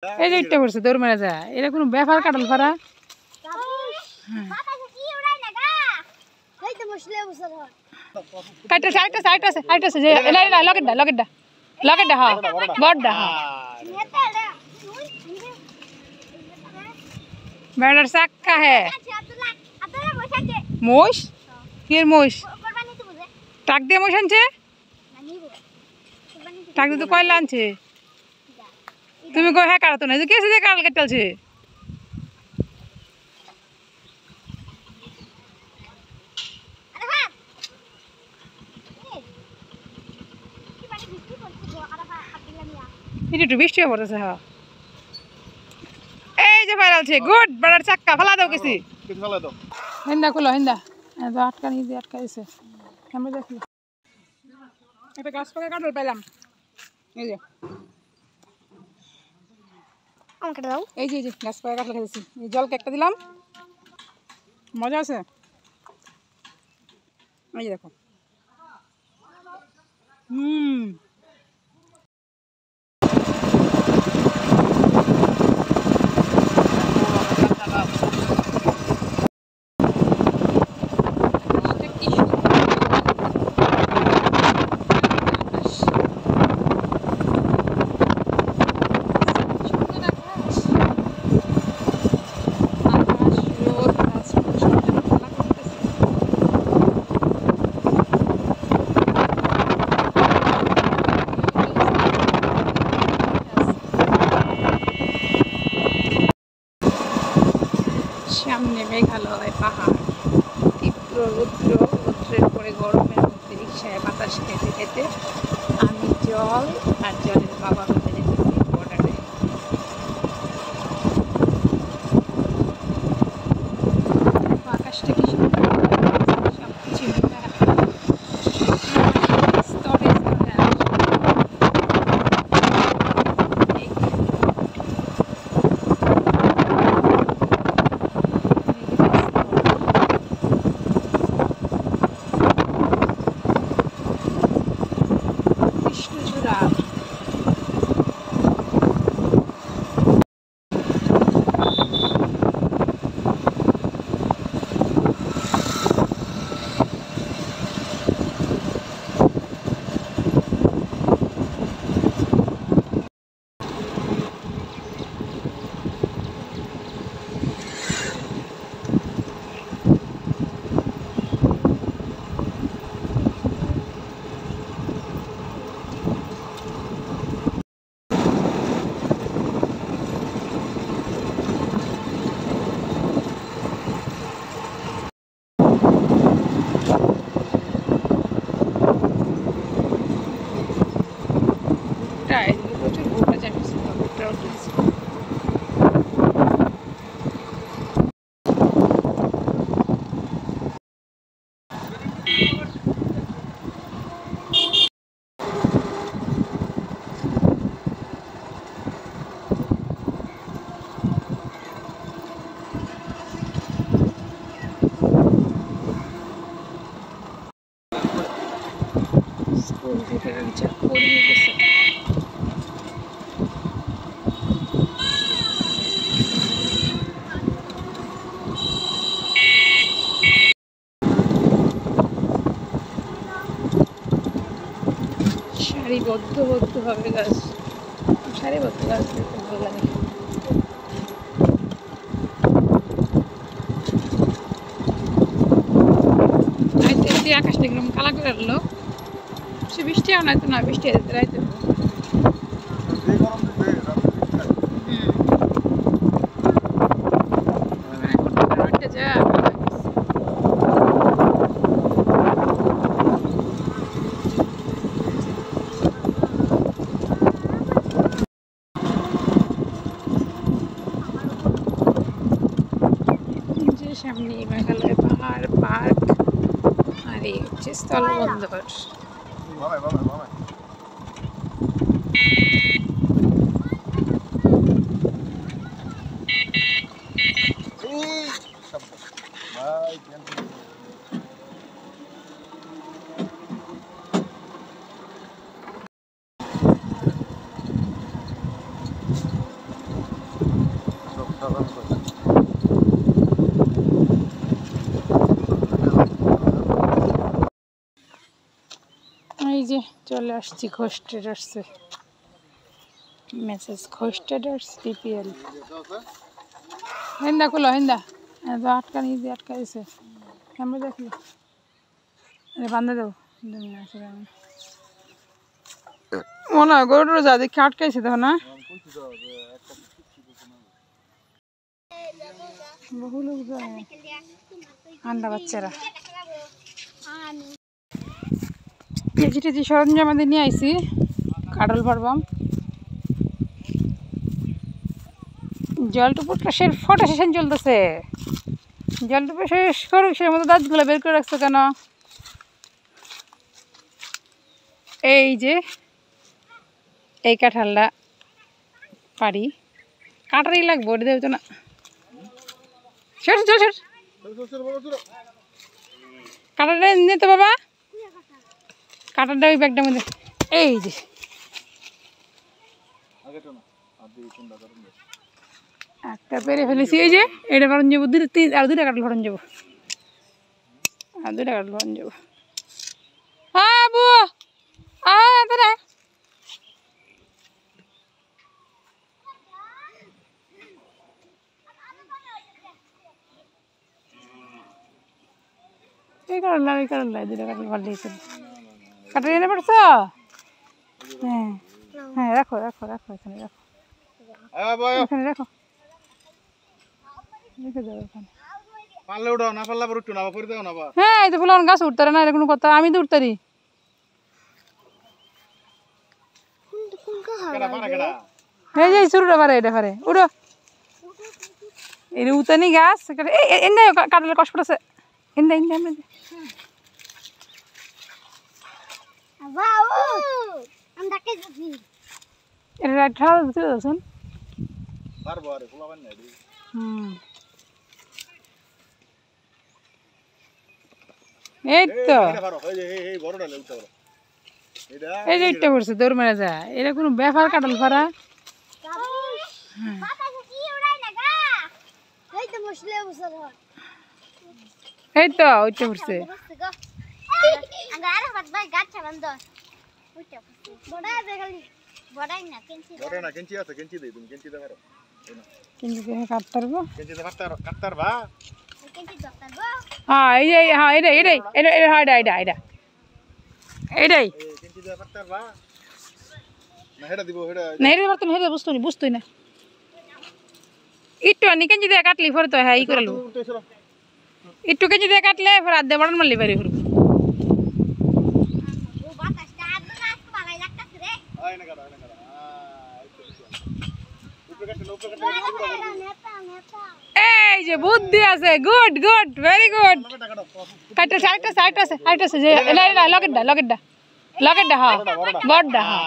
এই যে ইটটা পড়ছে দৌড় মেরে যায়, এটা কোনো ব্যাপার কাটাল ফারা? বেড়ার চাক্কা হে মোষ কি মোষ টাক দিয়ে মোষ আনছে, টাক দিয়ে তো কয়লা আনছে। তুমি কো হ্যাঁ কাটাতো না কে দিয়ে কাটাল কেটেলছে। একটু বৃষ্টি পড়তেছে। হ্যাঁ এই যে ফাইনালছে গুড বেড়ার চাক্কা ফেলা দাও গেছি হিন্দা খুলো হিন্দা আটকা নিয়ে দিয়ে আটকা দিছে। আমরা দেখি একটা গাছ পাকা কাটল পেলাম, এই যে এই যে গাছ পাকা কাটল খেয়েছি, জলকে একটা দিলাম, মজা আছে। এই যে দেখো সামনে মেঘালয় পাহাড়, তীব্র রৌদ্রের পরে গরমের মধ্যে রিক্সায় বাতাস খেতে খেতে আমি জল আর জলের বাবা হতে যেতেছি বর্ডারে। আকাশটা কি সুন্দর, সবকিছু স্তরে স্তরে প্রচুর ভুট্টা চাপিয়েছে, ভুট্টা উঠেছে। স্কুল থেকে রিচার্জ করিয়ে গেছে। সারিবদ্ধভাবে গাছ, সারিবদ্ধ গাছ দেখতে ভালো লাগে। আকাশটা একদম কালা করে এলো, সে বৃষ্টি আনাইতো না, বৃষ্টি রাইতে সামনে মেঘালয় পাহাড় পার্ক আর এই হচ্ছে স্থলবন্দর। এই যে চলে আসছি Ghosh ট্রেডার্সে। Message Ghosh traders TPL. Hinda খুলো হিন্দা, আটকা নিয়ে দিয়ে আটকা দিছে। আমরা দেখি বান্ধে দেবো মনে হয় গরুটা যা দেখি আটকাইছে দেখো না। বহু লোক যায় আন্ডা বাচ্চারা। কেজি সরঞ্জাম আমাদের নিয়ে আইসি কাটল পারবাম। জলটুপুরটা সে ফটো সেশন চলতেছে। জলটুপু শেষ করুক, সে মতো দাঁতগুলো বের করে রাখছো কেন? এই যে এই কাঁঠালটা পারি কাটারই লাগবো, ওটা দেবো তো না। চল চল চল কাটারটা নিতে বাবা, কাটারটা ওই ব্যাগটার মধ্যে। এই যে একটা পেরে ফেলেছি। এই যে এটা ভরণ যাবো, আর দুইটা কাটল ভরণ যাবো, আর দুইটা কাটল ভরণ যাবো। হ্যাঁ আবু দাদা এই কারণ ওই কারণ দুইটা কাটল ভালো দিয়েছিল। কাটার এনে পড়ছ? হ্যাঁ হ্যাঁ রাখো রাখো রাখো, এখানে রাখো, এখানে রাখো, রেখে দাও এখানে। হ্যাঁ এই তো ফুলান গাছ উঠতারে না, এরকম কথা। আমি তো উঠতারি। এই যে শুরুটা পারে, এটা পারে উঠো। এটা উতানি গাছ এনে কাটলে কষ্ট আছে। এনে এনে এনে এটা ঠাল দিতে দাও। এই তো এই যে ইটটা পড়ছে দৌড় মেরে যা, এটা কোনো ব্যাপার? কাটল ফারা এই তো ওইটা পড়ছে। হ্যাঁ এই যে হ্যাঁ এটাই এটাই এটা এটা এটা এটা এটা এটাই না, হেরে পারতো না, হেরে বুঝতো না, বুঝতোই না। একটু আনি কেঞ্চি দিয়ে কাটলি ফের তো হ্যাঁ ই করে একটু কেঞ্চি দিয়ে কাটলে ফের আধে বাড়ান মারলি বাড়ি ফের। এই যে বুদ্ধি আছে, গুড গুড ভেরি গুড। কাটছে আরেকটা আরেকটা আছে আরেকটা আছে যে লগেটটা লগেটটা লগেটটা হ্যাঁ বড়টা হ্যাঁ।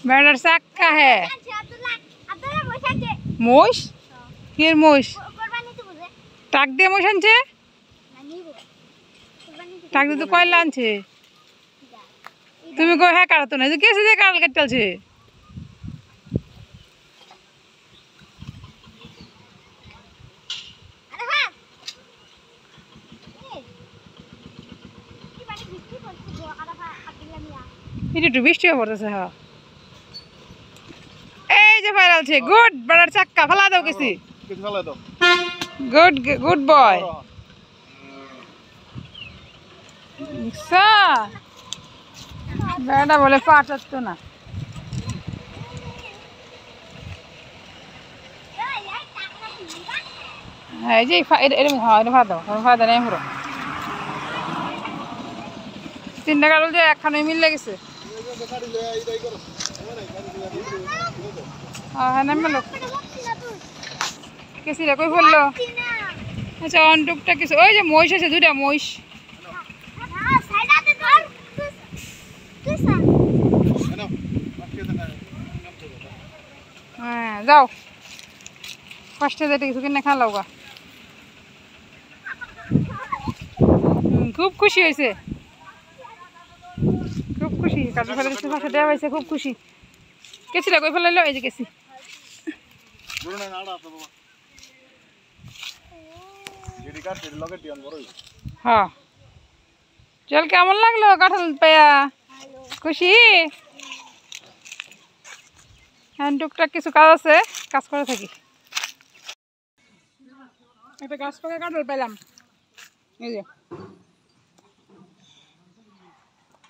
বেড়ার চাক্কা হ্যাঁ মোষ কি মোষ টাক দিয়ে মোষ আনছে, টাক দিয়ে তো কয়লা আনছে। তুমি কো হ্যাঁ কাটতো না, কেসে দিয়ে কাটাল কাটতেছে। এটা একটু বৃষ্টিও পড়তেছে হ্যাঁ। এই যে ফাইনালছে গুড বেড়ার চাক্কা ফেলা দাও গেছি। Good good boy. বেড়া বলে পাঠাতো না। হ্যাঁ এই যে এরকম হ্যাঁ এটা ফাঁদা ফাঁদা নেই পুরো তিনটা কাটল যে একখানে মিল লেগেছে। হ্যাঁ নাম লোক কেসিরা কই বললো। আচ্ছা অনটুকটা কিছু ওই যে মহিষ আছে দুইটা মহিষ। হ্যাঁ যাও ফার্স্টে যেতে কিছু কিনে খাওয়া গা। খুব খুশি হয়েছে, খুব খুশি কাটল ফেলে দিচ্ছে, ফাঁসে দেওয়া হয়েছে, খুব খুশি। কেসিটা কই ফেলাইলো এই যে কেসি হ্যাঁ চল কেমন লাগলো কাঁঠাল পায়া খুশি হ্যাঁ টুকটাক কিছু কাজ আছে কাজ করে থাকি একটা গাছ পাকা কাঁঠাল পেলাম এই যে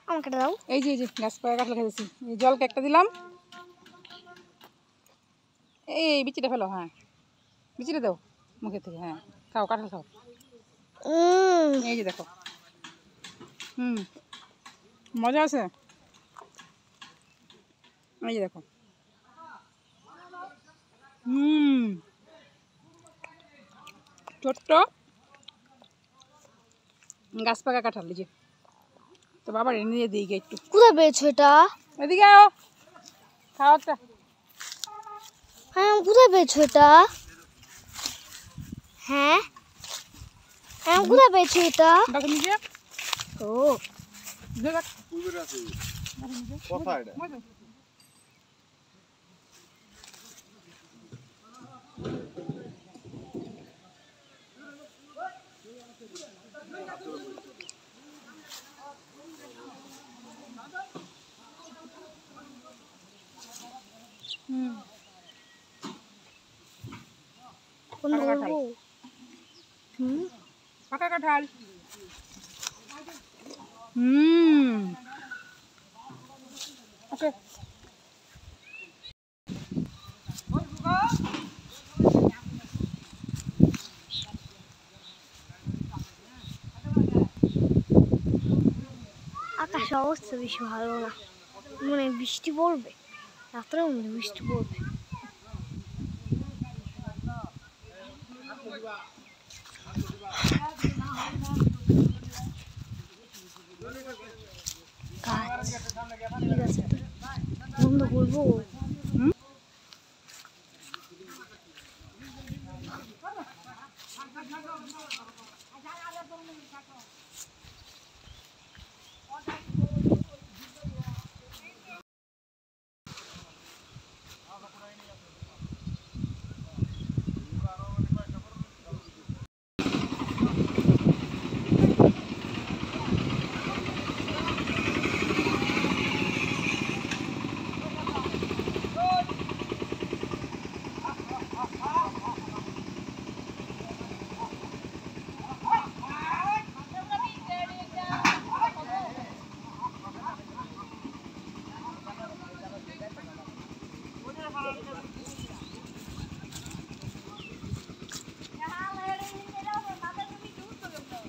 আমাকে দাও এই যে গাছ পাকা কাঁঠাল খেয়েছি এই জলকে একটা দিলাম এই বিচিটা ফেলো হ্যাঁ বিচিটা দাও মুখে থেকে হ্যাঁ খাও কাঁঠাল খাও এই যে দেখো মজা আছে এই যে দেখো ছোট্ট গাছ পাকা কাঁঠাল এই যে তো বাবার এনে দিই গে একটু কোথায় পেয়েছো এটা এদিকে আও খাও একটা হ্যাঁ কোথায় পেয়েছো এটা হ্যাঁ হ্যাঁ কোথায় পেয়েছো এটা দেখো নিজে ও দেখ কোথায় এটা কোন কাঁঠাল। বলবো পাকা কাঁঠাল ওকে আকাশ অবস্থা বেশি ভালো না মনে হয় বৃষ্টি পড়বে রাত্রে মনে হয় বৃষ্টি পড়বে গাছ ঠিক আছে বন্ধ করবো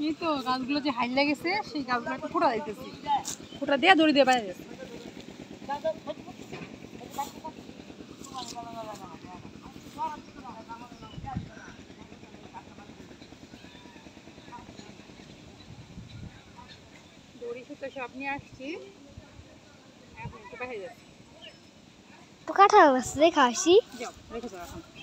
এই তো গাছগুলো যে হাইলা গেছে সেই গাছগুলো একটা ফোটা দিতেছি ফোটা দিয়ে দড়ি দিয়ে বাইরে গেছে দড়ি সুতো সব নিয়ে আসছি এখন একটু বাইরে যাচ্ছি তো কাঁঠাল গাছ দেখা আসি যাও রেখে যাও এখন